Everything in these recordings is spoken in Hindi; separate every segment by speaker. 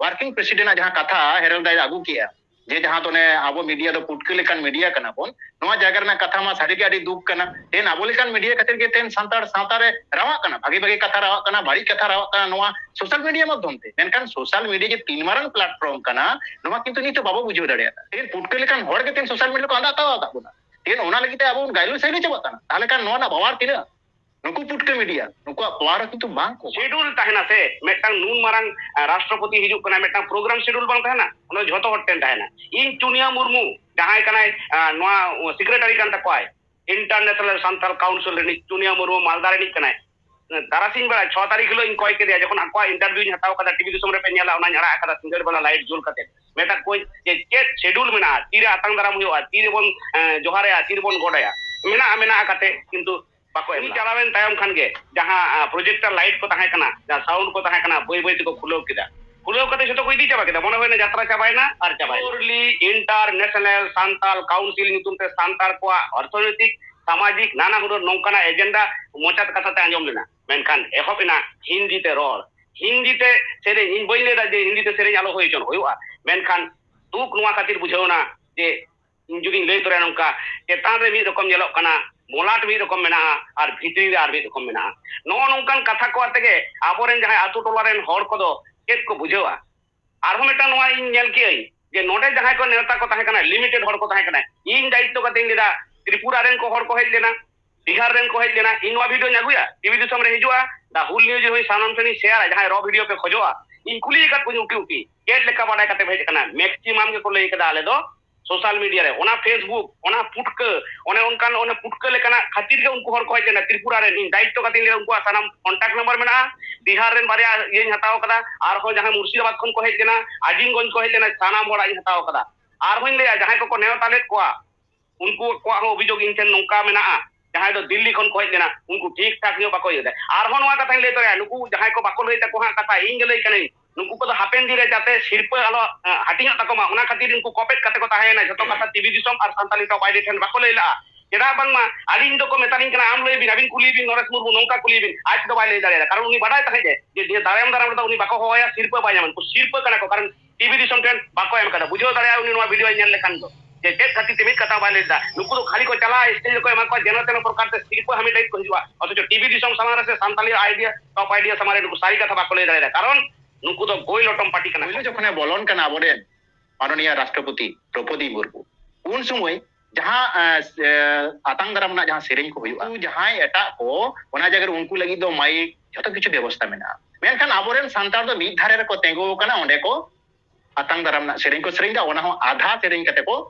Speaker 1: वर्किंग प्रेसिडेंट जहां कथा हेरल दाई आगू किया जे जहां तो ने आबो मीडिया दो पुटके लेकान मीडिया कना बोन नोआ जगह रना कथा मा सारी के आडी दुख कना तेन आबो लेकान मीडिया खातिर के तेन संतार सावता रे रावा कना भागी भागी कथा रावा कना बाड़ी कथा रावा कना नोआ सोशल मीडिया माध्यम ते मेनकान सोशल मीडिया जे तीन मारन प्लेटफॉर्म कना नोआ किंतु नितो बाबो बुझो दाड़िया तेन पुटके लेकान होड़ के तेन सोशल मीडिया को आंदा तावा ताबुना तेन ओना लगी ते आबो गाइलो सैलो चबा कना ताले कान नोआ ना बावार तिना नुकु पुटके मीडिया नुकु पावर किंतु बांग को
Speaker 2: शेड्यूल तहना से मेटang नून मारंग राष्ट्रपति हिजुक कना मेटang प्रोग्राम शेड्यूल बांग तहना ओनो झोतो हटतेन तहना इन चुनिया मुर्मू जहां कनाय नोआ सेक्रेटरी कान तकोय इंटरनेशनल संथाल काउंसिल रे चुनिया मुर्मू मालदा रे कनाय दारासिंग बेला 6 तारीख हिलो इन कोय के दिया जखन अको इंटरव्यू हताव कदा टीवी दिसम रे पे नेला ओना झड़ा कदा सिंगल वाला लाइट जुल कते मेटा कोई जे चेक शेड्यूल मेना तीरे आतंग दाराम हुआ तीरे बोन जोहारे तीरे बोन गोडाया मेना मेना कते किंतु बाको एम चलावेन तायम खान के जहां प्रोजेक्टर लाइट को तहां कना जहां साउंड को तहां कना बई बई को खुलो किदा खुलो कते जतो को इदी चाबा किदा मने होयना यात्रा चाबायना are चाबाय orally international Santal council नितुम ते सांताल को अर्थनैतिक सामाजिक नाना हुनर नौकाना एजेंडा मोचात कथा ते आंजम लेना मेनखान एहोबिना हिंदी ते रोल हिंदी ते सेरे इन बई लेदा जे हिंदी ते सेरे आलो होय चन होयवा मेनखान दुक नुवा खातिर बुझावना जे इन जुगी लई तोरे नौका चेतान रे मी रकम जेलो कना मोलाट भी रकम मेना और भितरी रे आर भी रकम मेना नो नौकान कथा को आते के आबोरेन जहां आतु टोला रेन होड़ को दो चेक को बुझावा आर हो मेटा नोआ इन नेल के जे नोडे जहां को नेता को ताहे कना लिमिटेड होड़ को ताहे कना इन दायित्व का दिन लेदा त्रिपुरा रेन को होड़ को हेज लेना बिहार रेन को हेज लेना इनवा वीडियो नगुया टीवी दिसम रे हिजुआ दा हुल न्यूज होई सानम सनी शेयर जहां रो वीडियो पे खोजोआ इन कुली का कुछ उकी उकी केट लेका बाडा कते भेज कना मैक्सिमम के को लई कदा आले दो सोशल मीडिया रे ओना फेसबुक ओना पुटके ओने उनकान ओने पुटके लेकाना खातिर के उनको हर को हेजना त्रिपुरा रे इन दायित्व का दिन उनको सानम कांटेक्ट नंबर मेना बिहार रेन बारिया ये हताव कदा आर हो जहां मुर्शिदाबाद खन को हेजना आजिमगंज को हेजना सानम होड़ा इन हताव कदा आर होइन ले जहां को नेवता ले को उनको को अभियोग इन ठेन नौका मेना जहां दो दिल्ली खन को हेजना उनको ठीक ठाक यो बाको यदे आर हो नवा कथा ले तोरे नुकु जहां को बाको लई तको हा कथा इन गेलै कनै नुकु को हापेन दिरे जाते सिरप आलो हाटिंग तको मा खातिर इनको कॉपेट कते को ताहेना जतो कथा टीवी दिसम और संताली टॉप आईडी ठेन बाको लैला केदा बांगमा आलिन दो को मेतारिन कना आम लई बिन अबिन कुली बिन नरेश मुर्मू नौका कुली बिन आज दो बाय लई दारे कारण उनी बाडाय ताहे जे दाराम दाराम उनी बाको होया सिरप बाय जामन को सिरप कना को कारण टीवी दिसम ठेन बाको एम कदा बुझो दारे उनी नवा वीडियो नेल लेखान दो जे चेक खातिर तेमित कथा बाय लैदा नुकु तो खाली को चला स्टेज को एमा को जेनो तेनो प्रकार से सिरप हमें टाइप को हिजुआ अथच टीवी दिसम समारे से संताली आईडिया टॉप आईडिया समारे नुकु सारी कथा बाको लई दारे कारण नुकु तो गोइल ऑटम पार्टी कना जखने बोलन कना बोरेन माननीय राष्ट्रपति द्रौपदी मुर्मू उन समय जहां आतंक दाराम ना जहां सेरेंज को हुआ जहां एटा को ओना जगह उनको लगी दो माइक जतो किछु व्यवस्था मेना मेनखान आबोरेन संतार दो मिद धारे रे को तेंगो कना ओंडे को आतंक दाराम ना सेरेंज को सेरेंज ओना हो आधा सेरेंज कते को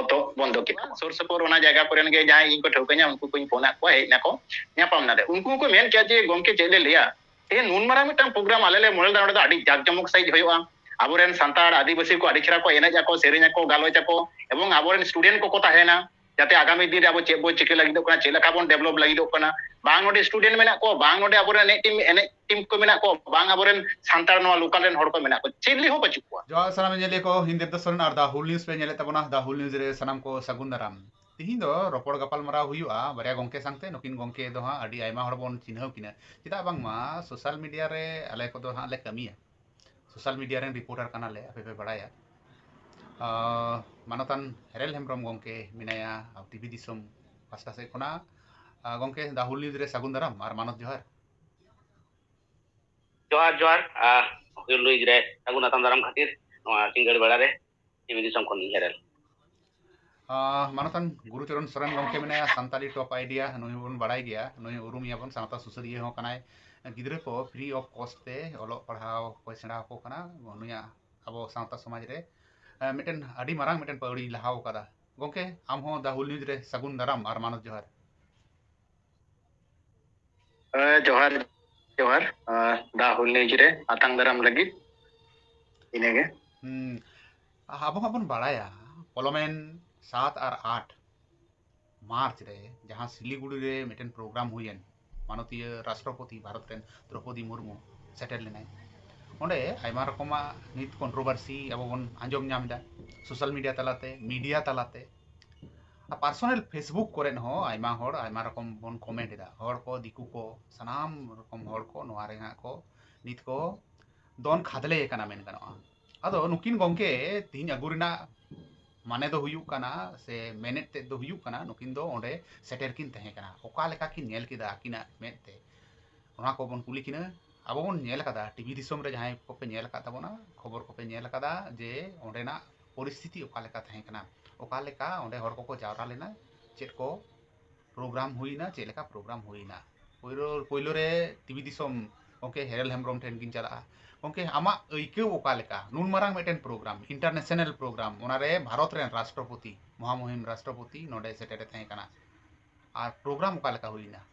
Speaker 2: तो बंदो के सुर सुपुर ओना जगह कोरेन के जहां इनको ठोकanya उनको कोई फोना को हेना को न्यापाम ना दे उनको को मेन क्या जे गोमके चेले लिया ए नून मारा मिटन प्रोग्राम आलेले मोल दानो दा आडी जागजमक साइज होयोआ आबोरेन संतार आदिवासी को आडी छरा को एनेज को सेरेंज को गालोच को एवं आबोरेन स्टूडेंट को ताहेना जाते आगामी दिन आबो चेबो चिके लगी दो कना चेला काबोन डेवलप लगी दो कना बांग नोडे स्टूडेंट मेना को बांग नोडे आबोरेन एने टीम को मेना को बांग आबोरेन संतार नो लोकल रेन हड़ को मेना को चेली हो बचु को
Speaker 3: जो सनम नेले को हिंदी दसरन आर दा हुल न्यूज़ पे नेले तबना दा हुल न्यूज़ रे सनम को सगुन दाराम तिहिन दो रोपड़ गपाल मारा हुयुआ बारिया गंके सांगते नुकिन गंके दो हा आडी आयमा हड़ बोन चिन्हाव किना चिदा बांगमा सोशल मीडिया रे आले को दो हा ले कमिया सोशल मीडिया रे रिपोर्टर कना ले आपे पे बड़ाया मानतान हेरेल हेमब्रम गंके मिनाया टीवी दिसम पास्टा से कोना गंके दा हुल न्यूज़ रे सगुन दाराम आर मानत जोहार
Speaker 2: जोहार जोहार हुल न्यूज़ रे सगुन आतम दाराम खातिर नोआ सिंगल बेड़ा रे टीवी दिसम कोन हेरेल
Speaker 3: मानतान गुरुचरण सोरेन गंके मेना संताली टॉप आइडिया नुई बन बड़ाई गया नुई उरुमिया बन सावता सुसरिया हो कनाय गिद्रे को फ्री ऑफ कॉस्ट ते ओलो पढ़ाव को सेड़ा को कना नुया अब सावता समाज रे मिटन आडी मारांग मिटन पौड़ी लहाव कदा गंके आम हो दा हुल न्यूज़ रे सगुन दाराम आर मानत जोहार
Speaker 1: जोहार जोहार दा हुल न्यूज़ रे आतंक दाराम लगी इनेगे
Speaker 3: अब अपन बड़ाया पलोमेन 7 और 8 मार्च रे जहां सिलीगुड़ी रे मिटन प्रोग्राम हुयन माननीय राष्ट्रपति भारत रेन द्रौपदी मुर्मू सेटल लेनाय ओंडे आयमा रकमा नित कंट्रोवर्सी अब बन आंजम नामदा सोशल मीडिया तलाते मीडिया तलाते पर्सनल फेसबुक कोरेन हो आयमा रकम बन कमेंट दा हड़ को दिकु को सनाम रकम हड़ को नोआ रे को नित को दोन खादले कना मेन गानोआ अदो नुकिन गोंके तीन अगुरिना माने दो हुयुक कना से मेनेट ते दो हुयुक कना नुकिन दो ओंडे सेटर किन तहे कना ओका लेका किन नेल किदा किना मेते ओना को बन कुली किना अब बन नेल कदा टीवी दिसोम रे जहां को पे नेल का तबोना खबर को पे नेल कदा जे ओंडेना परिस्थिति ओका लेका तहे कना ओका लेका ओंडे हर को जावरा लेना चेत को प्रोग्राम हुईना चेत लेका प्रोग्राम हुईना पहिलो रे टीवी दिसोम ओके हेरल हेमब्रम ठेन किन चला ओके आमा ऐके ओका लेका नुन मारांग मेटेन प्रोग्राम इंटरनेशनल प्रोग्राम ओनारे भारत रेन राष्ट्रपति महामहिम राष्ट्रपति नोडे सेटेरे तहे कना और प्रोग्राम ओका लेका हुईना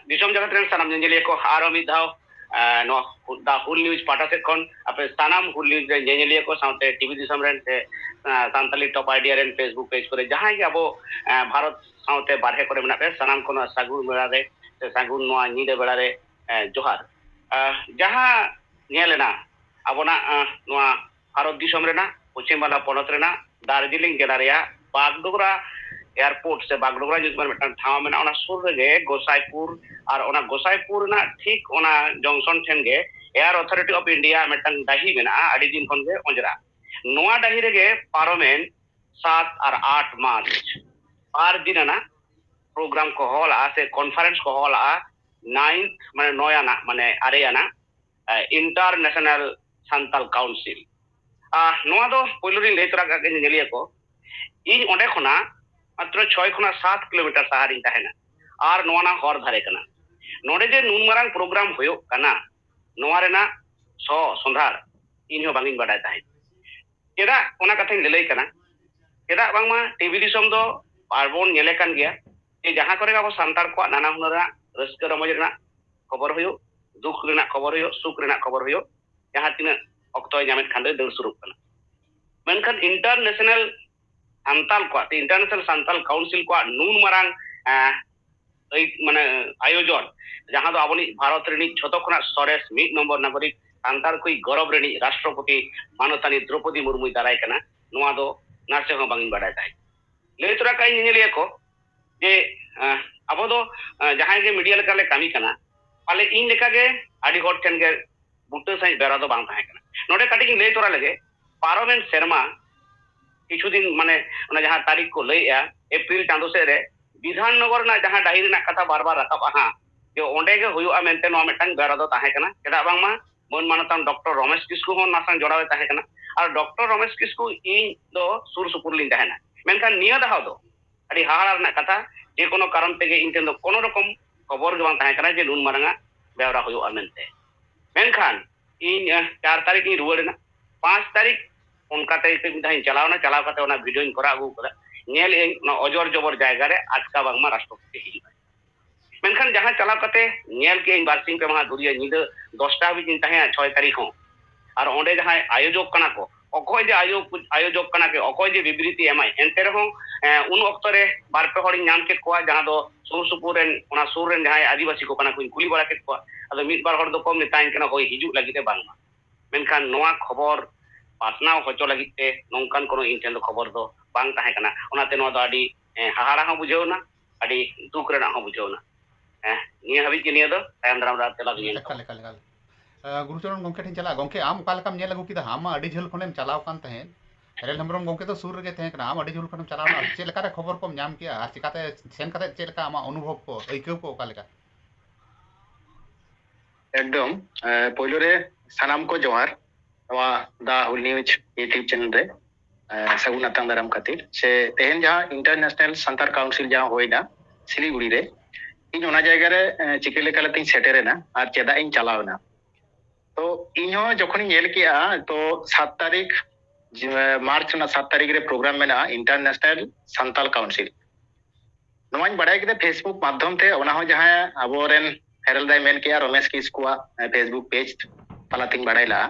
Speaker 2: दिसोम जगत रेन सानाम जेंजेलिया को आरो मिद धाव दा हुल न्यूज पाटा से कोन अपे सानाम हुल न्यूज रेन जेंजेलिया को साउते टीवी दिसोम रेन से Santali top idea rain Facebook page करे जहां के अबो भारत साउते बारहे करे मना पे सानाम कोन सागुन बेड़ा रे से सागुन नोआ नीदे बेड़ा रे जोहार जहां नेलेना अबोना नोआ भारत दिसोम रेना पश्चिम बांग्ला पनत रेना दार्जिलिंग जिला रे बागडोगरा एयरपोर्ट से बागडोगरा जिसमें मिटन ठाव में ना सुर रे गोसाईपुर और ओना गोसाईपुर ना ठीक ओना जंक्शन ठेन गे एयर अथॉरिटी ऑफ इंडिया मिटन दाही में आड़ी दिन खन गे ओंजरा नोआ दाही रे गे पार्लियामेंट 7 और 8 मार्च पार दिन ना प्रोग्राम को होला से कॉन्फ्रेंस को होला 9th माने नोयाना माने आरेयाना इंटरनेशनल सांताल काउंसिल नोआ दो पहिलो दिन लेतरा का के नेलिया को इन ओंडे खना मात्र 6 खुना 7 किलोमीटर साहारिन तहना और नोना हर धारे कना नोडे जे नुन मारांग प्रोग्राम होयो कना नोआ रेना सो संधार इन हो बांगिन बाडाय ताहे केदा ओना कथा ललई कना केदा बांगमा टीवी दिसोम दो पारबोन नेले कान गया ए जहां करे अब सांतार को नाना हुनरा रस्क रमज रेना खबर होयो दुख रेना खबर होयो सुख रेना खबर होयो जहां तिना अक्तोय जामेत खांदे दल शुरू कना मेनखान इंटरनेशनल सांताल को इंटरनेशनल सांताल काउंसिल को नुन मारांग माने आयोजन जहां दो आबोनी भारत रेनी छतो खना सरेस 1 नंबर नागरिक सांताल कोई गौरव रेनी राष्ट्रपति मानवतानी द्रौपदी मुर्मू दाराय कना नोआ दो नासे हो बांगिन बाडाय ताई लेतरा काई नेलिया को जे अब दो जहां के मीडिया लेका ले कामी कना पाले इन लेका के आडी हॉट ठेन के बुट्टे साइ बेरा दो बांग ताहे कना नोडे काटिंग ले तोरा लगे पार्लियामेंट शर्मा किछु दिन माने ओना जहां तारीख को लैया अप्रैल चांदो से रे विधाननगर ना जहां डाही ना कथा बार बार रकाब हा जो ओंडे के हुयुआ मेंते नो मेटन बेरा दो ताहे कना केदा बांगमा मन मानतान डॉक्टर रमेश किस्कू हो नासां जोड़ावे ताहे कना और डॉक्टर रमेश किस्कू इन दो सुर सुपुर लिन ताहे ना मेनखान निया दहाव दो अडी हाहाड़ा ना कथा जे कोनो कारण तेगे इनटेन दो कोनो रकम खबर गे बांग ताहे कना जे नुन मारांगा बेरा हुयुआ मेंते मेनखान इन 4 तारीख नी रुवाड़ना 5 तारीख उनका ते मिधाई चलावना चलाव काते ओना वीडियो इन करा अगु कदा नेल ए अजर जबर जायगा रे आजका बांगमा राष्ट्रपति हिजुआ मेनखान जहां चलाव काते नेल के इन बारसिंग पे महा दुरिया निद 10 टा बिन ताहे 6 तारीख हो और ओंडे जहां आयोजक कना को अकोय जे आयोजक कना के अकोय जे विबृति एमाय एनते रहो उन वक्त रे बार पे हड़ी नाम के को जहां दो सुर सुपुर रेन ओना सुर रेन जहां आदिवासी को कना को कुली बड़ा के को अदो मिद बार हड़ दो कम नेताइन कना होय हिजु लागिते बांगमा मेनखान नोआ खबर पासनाव होचो लगिते नोंकान कोनो इंटेन दो खबर दो बांग ताहे कना ओनाते नो दो आडी हाहाड़ा हो बुझेवना आडी दुख रेना हो बुझेवना निया हबी के निया दो तायम दाम रात चला गई
Speaker 3: लेका गुरुचरण गोंके ठिन चला गोंके आम ओका लेकाम नेल अगु किदा आम अडी झल खनेम चलाव कान तहे हेरेल हमरम गोंके तो सुर रे तहे कना आम अडी झल खनेम चलाव ना चे लेका रे खबर कोम नाम किया आर चिकाते सेन काते चे लेका आमा अनुभव को ऐकौ को ओका लेका
Speaker 1: एकदम पहिलो रे सानाम को जोहार नवा दा हुल न्यूज यूट्यूब चैनल रे सगुन अतंग दाराम खातिर से तेहन जहां इंटरनेशनल सांतार काउंसिल जहां होइना सिलीगुड़ी रे इन ओना जायगा रे चिके लेका लतिन सेटेरेना आर चेदा इन चलावना तो इन हो जखन नेल किया तो 7 तारीख मार्च ना 7 तारीख रे प्रोग्राम मेना इंटरनेशनल सांताल काउंसिल नोवाइन बड़ाय के फेसबुक माध्यम ते ओना हो जहां अबोरेन हेरल दाय मेन किया रमेश किस्कुआ फेसबुक पेज पलातिंग बड़ायला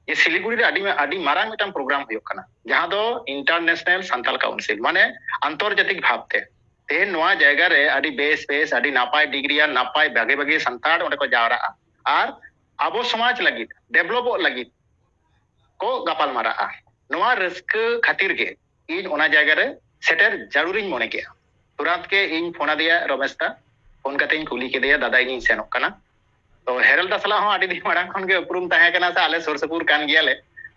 Speaker 1: ये सिलीगुड़ी रे आडी मारांग मिटन प्रोग्राम हुयो कना जहां दो इंटरनेशनल सांताल काउंसिल माने अंतर्जातिक भावते ते नोआ जायगा रे आडी बेस आडी नापाय डिग्री नापाय बागे बागे सांताल ओंडे को जावरा आर आबो समाज लगी डेवलप लगी को गपाल मारा नोआ रिस्क खातिर के इन ओना जायगा रे सेटर जरूरी मने के तुरंत के इन फोन दिया रमेश दा फोन कते कुली केदेया दादा इन सेनोक कना तो हेरल दा सला हो आडी दिन मारang खन के उपरुम ताहे कना से आले सुरसपुर कान गियाले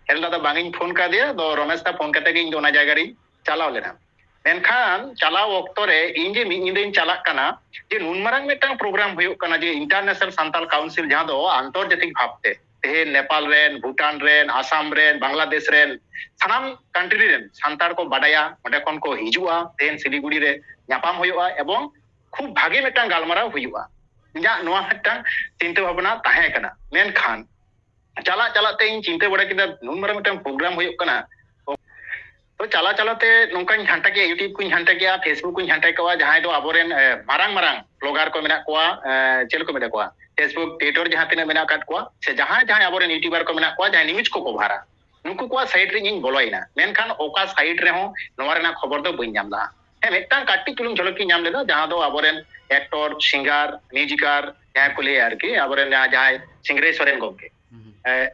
Speaker 1: हेरल दा बांगिन फोन का दिया तो रमेश दा फोन कते गिन दोना जायगा री चलाव लेना मेनखान चलाव ऑक्टो रे इन जे मिनिदिन चलाक कना जे नुन मारang मिटang प्रोग्राम हुयो कना जे इंटरनेशनल सांताल काउंसिल जहां दो आंतरजातिक भावते ते नेपाल रेन भूटान रेन आसाम रेन बांग्लादेश रेन सानाम कंट्री रेन सांतार को बाडाया ओंडे खन को हिजुआ तेन सिलीगुड़ी रे ᱧᱟᱯᱟᱢ हुयोआ एवं खूब भागे मिटang गालमाराव हुयोआ इᱧᱟᱜ ᱱᱚᱣᱟ ᱢᱤᱫᱴᱟᱝ ᱪᱤᱱᱛᱟᱹ ᱵᱷᱟᱵᱱᱟ ᱛᱟᱦᱮᱸ ᱠᱟᱱᱟ ᱢᱮᱱᱠᱷᱟन ᱪᱟᱞᱟᱜ ᱛᱮ ᱤᱧ ᱪᱤᱱᱛᱟᱹ ᱵᱟᱲᱟ ᱠᱮᱫᱟ ᱱᱩᱱ ᱢᱟᱨᱟᱝ ᱢᱤᱫᱴᱟᱝ ᱯᱨᱳᱜᱨᱟᱢ ᱦᱩᱭᱩᱜ ᱠᱟᱱᱟ तो चलाते नौकानी घंटा के यूट्यूब को घंटा के फेसबुक को घंटा कवा जहां दो आबोरेन मारांग मारांग ब्लॉगर को मेना कोआ चेल को मेना कोआ फेसबुक ट्विटर जहां तिना मेना काट कोआ से जहां आबोरेन यूट्यूबर को मेना कोआ जहां न्यूज को कभारा नुकु को साइड रे इन बोलोइना मेनखान ओका साइड रे हो नोवा रेना खबर दो बइन नामला हे मेटांग काटी चुलुम झलक की नाम लेदा जहां दो आबोरेन एक्टर सिंगर म्यूजिकर जहां को ले यार की आबोरेन जहां सिंगरेश्वरन गोके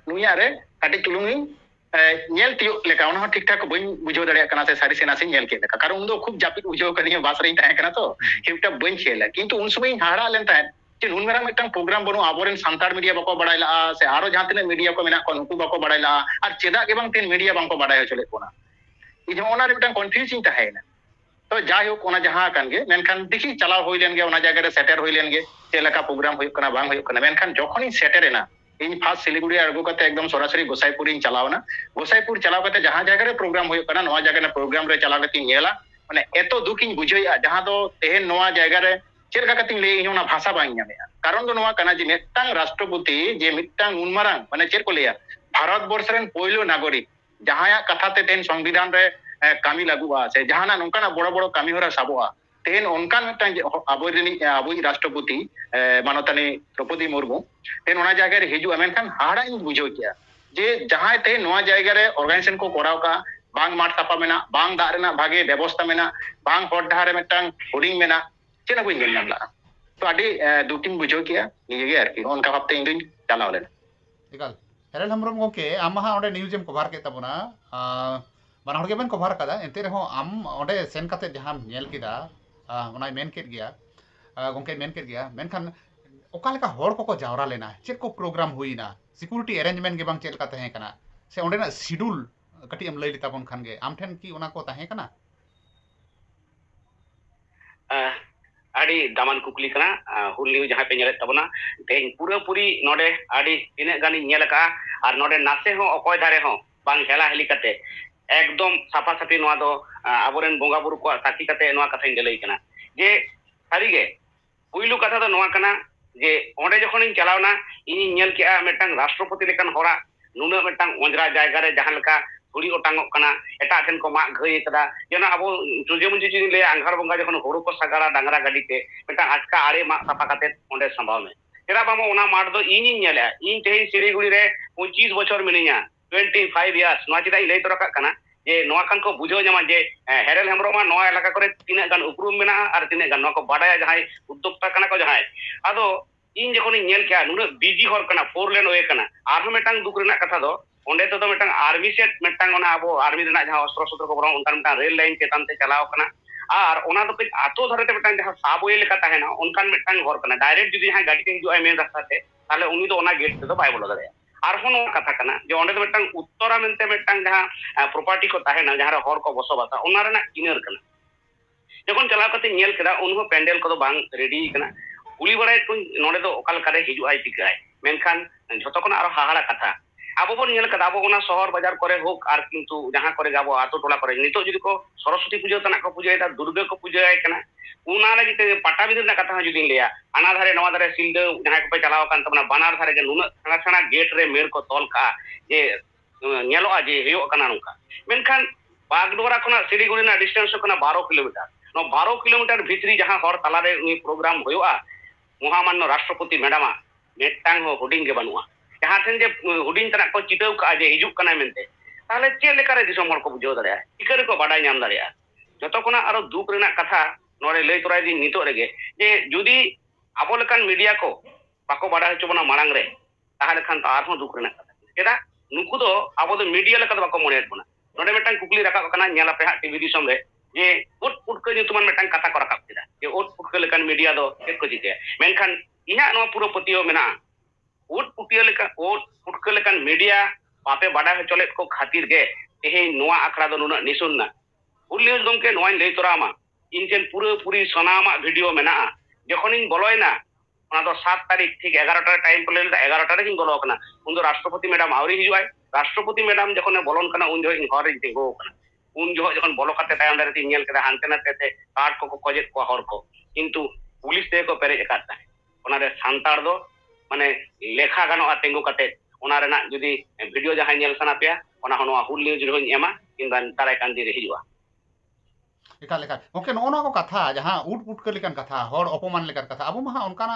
Speaker 1: नुया रे काटी चुलुम नेल तियो लेका उन ठीक ठाक बइन बुझो दड़िया कना से सारी सेना से नेल के लेका कारण उन दो खूब जापित बुझो कनी बास रे ताहे कना तो हिपटा बइन खेला किंतु उन समय हाड़ा लेन ताहे जे नुन मेरा मिटang प्रोग्राम बनो आबोरेन सांतार मीडिया बको बडायला से आरो जहां तिने मीडिया को मेना को नुकु बको बडायला आर चेदा के बांग तीन मीडिया बांग को बडाय चले कोना इ जे ओना रे मिटang कंफ्यूजिंग ताहे ना तो जाय हो कोना जहां कान गे मेनखान देखि चलाव होई लेन गे ओना जगह रे सेटर होई लेन गे जे लेका प्रोग्राम होय कना बांग होय कना मेनखान जखोनी सेटरेना इन फास्ट सिलीगुड़ी आगु कते एकदम सरासरी गोसाईपुर इन चलावना गोसाईपुर चलाव कते जहां जगह रे प्रोग्राम होय कना नोवा जगह रे प्रोग्राम रे चलाव कते नेला माने एतो दुख इन बुझोया जहां दो तेहन नोवा जगह रे चेलका कते ले इना भाषा बांग ᱧᱟᱢᱮᱟ कारण दो नोवा कना जे मिटang राष्ट्रपति जे मिटang उनमारांग माने चेर को लेया भारत वर्ष रेन पहिलो नागरिक जहां कथा ते तेन संविधान रे कामी लागुआ से जहाना नोंकाना बड़ बड़ कामी होरा साबोआ तेन ओनकान मिटang आबोई राष्ट्रपति मानतानी द्रौपदी मुर्मू तेन ओना जगह रे हिजुआ मेनखान हाड़ा इन बुझो किया जे जहां ते नोआ जगह रे ऑर्गेनाइजेशन को कराव का बांग माठ सापा मेना बांग दा रेना भागे व्यवस्था मेना बांग हर डहार रे मिटang होर्डिंग मेना चेना को ᱧᱮᱞ ᱧᱟᱢ ᱞᱟᱜᱼᱟ तो आडी दुटिन बुझो किया निये गे आरकी ओनका भाबते इन दिन चलाव लेना
Speaker 3: एकाल हेरल हमरम गोके आम हा ओडे न्यूज एम कवर के तबना बाना हर के बन कवर कदा एंते रहो आम ओडे सेन कते जहां नेल किदा ओना मेन केट गया गोके मेन केट गया मेनखान ओका लेका हर को जावरा लेना चेक को प्रोग्राम हुईना सिक्योरिटी अरेंजमेंट के बांग चेल का तहे कना से ओंडेना शेड्यूल कटी एम लई लिता बन खान गे आम ठेन की ओना को तहे कना
Speaker 2: आडी दामान कुकली कना हुल न्यूज जहां पे नेले तबना ते पूरा पूरी नोडे आडी तिने गानी नेल का और नोडे नासे हो अकोय धारे हो बांग हेला हेली कते एकदम साफा साफी नोआ दो आबोरेन बोंगा बुरु को साकी कते नोआ कथा गेलई कना जे सारीगे पुइलु कथा दो नोआ कना जे ओंडे जखन इन चलावना इन नेल के मिटang राष्ट्रपति लेकन होरा नुना मिटang ओंजरा जायगा रे जहां लेका थोड़ी ओटांगो कना एटा ठेन को मा घई कदा जेना अब तुजे मुंजे चिनि ले आंघार बंगा जखन होरु को सागारा डांगरा गाडी ते मिटang आजका आरे मा साफा कते ओंडे संभाव में तेरा बामो ओना मार दो इन नेला इन तेही सिलीगुड़ी रे 25 बछर मिनिया 25 इयर्स नोआ चिदा लई तोरा कना जे नोआ कान को बुझो जमा जे हेरल हेमरोमा नोआ इलाका करे तिना गान उपरुम मेना और तिना गान नोआ को बाडाया जहां उद्योक्ता कना को जहां आदो इन जखन नेल के नुना बिजी हर कना 4 लेन ओए कना आर मिटang दुख रेना कथा दो ओंडे तो मिटang आर्मी सेट मिटang ओना अब आर्मी रेना जहां अस्त्र शस्त्र को बरong उनकान मिटang रेल लाइन चेतान ते चलाव कना और ओना तो कुछ आतो धरे ते मिटang जहां साबवे लेका ताहेना उनकान मिटang घर कना डायरेक्ट जदी जहां गाड़ी के हिजु आई मेन रास्ता ते ताले उनी तो ओना गेट ते तो बाय बोलो दरे और होनो कथा कना जे ओंडे तो मिटang उत्तरा मेनते मिटang जहां प्रॉपर्टी को ताहेना जहां रे हर को बसोबासा ओना रेना इनर कना जखन चलाव कते नेल केदा उनहो पेंडल को बांग रेडी कना कुली बड़ाय तो नोडे तो ओकाल करे हिजु आई चिकाय मेनखान झतो कोना आरो हाहाड़ा कथा आबो बोन नेल कदा आबो ओना शहर बाजार करे होक आर किंतु जहां करे गाबो आतो टोला करे नितो जदि को सरस्वती पूजा तना को पूजा दुर्गा को पूजा कना उना लगी ते पाटा बिदर ना कथा जुदी लेया अना धारे नवा धारे सिल्ड जहां को पे चलाव कान तमना बानार धारे के नुना सना गेट रे मेर को तोल का जे नेलो आ जे हेयो कना नुका मेनखान बागडोरा कोना सिलीगुड़ी ना डिस्टेंस कोना 12 किलोमीटर नो 12 किलोमीटर भीतरी जहां हर तला रे प्रोग्राम होयोआ महामान्य राष्ट्रपति मैडमा मेटांग हो होर्डिंग के बनुआ जहां ठेन जे होर्डिंग तना को चिटाव का जे हिजुक कना मेनते ताले चे लेका रे दिसम हर को बुझो दरिया इकर को बाडा नाम दरिया जतो कोना आरो दुख रेना कथा नोरे लई तोराय दिन नितो रेगे जे जुदी आबो लेकान मीडिया को बाको बाडा हचो बना मारांग रे ताहले खान तो आरो दुख रेना कथा केदा नुकु दो आबो दो मीडिया लेका बाको मोनेट बना नोडे मेटांग कुकली राका कना नेला पे टीवी दिसम रे जे उट पुटका nyutuman metang kata ko rakap kida je ut putka lekan media do ket ko jike menkhan inya no puro patio mena ut putka lekan media pape bada cholet ko khatir ge tehe noa akhra do nuna nisun na ul news gomke noa lei torama injen puro puri sonama video mena jokhonin boloy na ona do 7 তারিখ ঠিক 11টা টাইম পড়লে 11টা রে বলো kana undo রাষ্ট্রপতি ম্যাডাম আউরি হিজুয় রাষ্ট্রপতি ম্যাডাম যখন বলন kana un joy ঘরে গো kana un joy যখন বলো কাতে টাইম দারে তিন ñel kada hante na tete card ko খোঁজে ko হর ko কিন্তু পুলিশ তে ko পেরে একাতা ওনারে সান্তার দো মানে লেখা গানো আতেঙ্গো কাতে ওনারে না যদি ভিডিও জাহাই ñel সানা পেয়া ওনা হনো হুল নিউজ রে এমা কিংবা তারাই কান দিয়ে হিজুয়া
Speaker 3: एकाल एकाल ओके नोना को कथा जहां उट पुटका लेकान कथा हर अपमान लेकान कथा अब महा उनकाना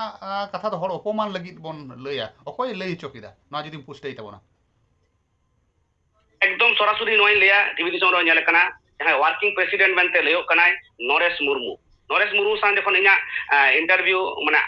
Speaker 3: कथा तो हर अपमान लगित बन लया अकोय लई चकिदा ना जदि पुष्टई तबना
Speaker 2: एकदम सरासरी नोय लेया टीवी दिसम रो ñel kana jahay working president bente leyo kanai Naresh Murmu सान जखन इना इंटरव्यू माने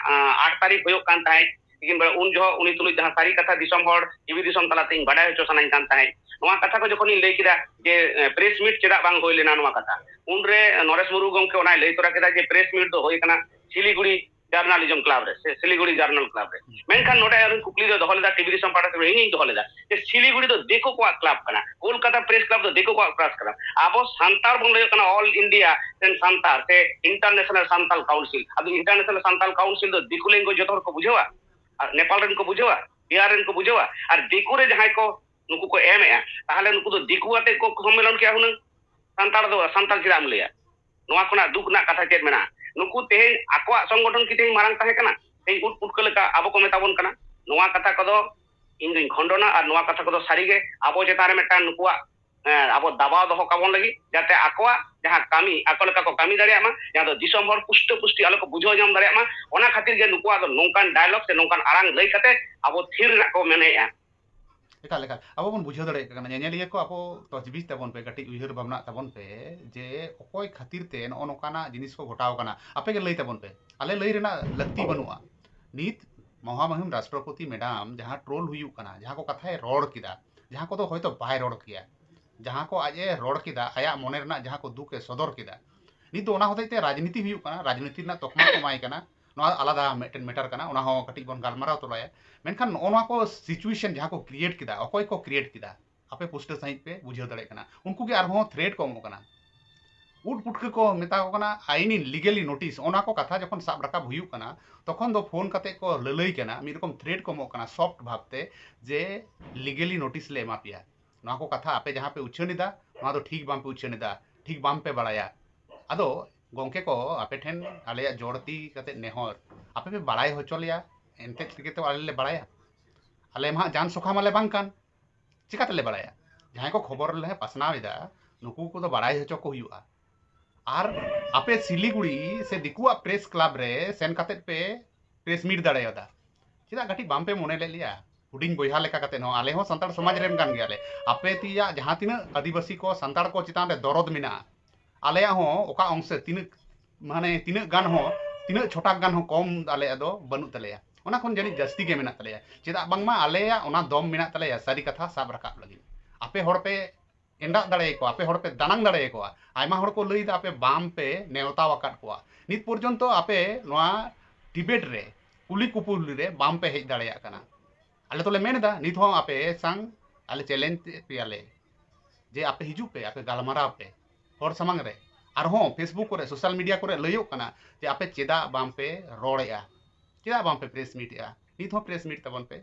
Speaker 2: 8 तारीख होयो कान ताहे लेकिन उन जो उनी तुलु जहां सारी कथा दिसम हर टीवी दिसम तलाते बाडाय होचो सानाइन कान ताहे नोआ कथा को जखन लई किदा जे प्रेस मीट चेदा बांग होय लेना नोआ कथा उनरे नरेश मुर्मू गमके ओना लई तोरा किदा जे प्रेस मीट दो होय kana सिलीगुड़ी जर्नलिज्म क्लब रे सिलीगुड़ी जर्नल क्लब रे मेनखान नोडे अरुण कुकली दो दहलेदा टीवी दिसम पाटा से हिंगी दहलेदा जे सिलीगुड़ी दो देखो को club kana Kolkata press club दो देखो को प्रेस क्लब आबो सांतार बन लयो kana ऑल इंडिया देन सांतार से इंटरनेशनल सांताल काउंसिल अब इंटरनेशनल सांताल काउंसिल दो दिकु लैंग्वेज जतोर को बुझेवा और नेपाल रेन को बुझेवा बिहार रेन को बुझेवा और दिकु रे जहां को नुकु को एमए ताहले नुकु दो दिकु आते को सम्मेलन के हुन सांतार दो सांताल चिराम लया नोआ कोना दुख ना कथा चेत मेना नुकु तेहे आकोआ संगठन की तेहे मारंग ताहे कना तेहे उट पुटका लेका आबो को मेताबन कना नोआ कथा कदो इन दिन खंडना और नोआ कथा कदो सारीगे आबो चेतारे मेटा नुकुआ आबो दबाव दहो काबन लगी जाते आकोआ जहां कामी आको लेका को कामी दाड़िया मा जहां दो दिसंबर पुष्टि आलो को बुझो जाम दाड़िया मा ओना खातिर जे नुकुआ दो नोंकान डायलॉग से नोंकान आरांग लई कते आबो थिर ना को मेनेया
Speaker 3: एकाल एकाल अब बन बुझो दड़े कना ñeñeliya को आपो तजबीज तबन पे कटी उहिर भावना तबन पे जे अकोय खातिर ते न नोकाना जिनिस को घटाव कना आपे के लई तबन पे आले लई रेना लक्ति बनुआ नित महामहिम राष्ट्रपति मैडम जहां ट्रोल हुयु कना जहां को कथाय रोड किदा जहां को तो होयतो बाय रोड किया जहां को आजे रोड किदा आया मने रेना जहां को दुख ए सदर किदा नित तो ओना होतैते राजनीति हुयु कना राजनीति ना तकमा को माय कना नोआ आलादा मेटन मैटर कना ओना हो कटी बन गालमाराव तोलाया मेनखान ओना को सिचुएशन जहां को क्रिएट किदा अकोय को क्रिएट किदा आपे पुष्ट सहित पे बुझाव दड़े कना उनको के आर हो थ्रेट को एमो कना उट पुटका को मेता को कना आईनी लीगली नोटिस ओना को कथा जखन साब रकाब हुयु कना तखन दो फोन कते को ललई कना मी रकम थ्रेट को एमो कना सॉफ्ट भावते जे लीगली नोटिस ले एमा पिया नोआ को कथा आपे जहां पे उछनिदा नोआ दो ठीक बाम पे उछनिदा ठीक बाम पे बड़ाया आदो गोंके को आपे ठेन आले जोड़ती कते नेहर आपे पे बड़ाई होचो लिया एनते के तो आले ले बड़ाया आले मा जान सुखा माले बांकान चिकाते ले बड़ाया जहां को खबर ले पासनाविदा नुकु को तो बड़ाई होचो को हुआ और आपे सिलीगुड़ी से दिकुआ प्रेस क्लब रे सेन कते पे प्रेस मीट दाड़ेयोदा चिदा गटी बाम पे मने ले लिया हुडिंग बोया लेका कते नो आले हो संताड़ समाज रेन गान गयाले आपे तिया जहां तिना आदिवासी को संताड़ को चितान रे दरद मिना आलेया हो ओका अंश तीन माने तीन गान हो तीन छोटा गान हो कम आले दो बनु तलेया ओना खन जनी जस्ती के मेना तलेया चिदा बांगमा आलेया ओना दम मेना तलेया सारी कथा साब रकाब लगी आपे हर पे एंडा दाड़े को आपे हर पे दानांग दाड़े को आयमा हर को लई दा आपे बाम पे नेवता वकाट को नित पर्यंतो आपे नोआ डिबेट रे कुली कुपुली रे बाम पे हेज दाड़ेया कना आले तोले मेनदा नित हो आपे संग आले चैलेंज पे आले जे आपे हिजु पे आपे गालमारा पे हर सामांग रे और हो फेसबुक करे सोशल मीडिया करे लयो कना जे आपे चेदा बाम पे रोड़ेया चेदा बाम पे प्रेस मीट या नित हो प्रेस मीट तबन पे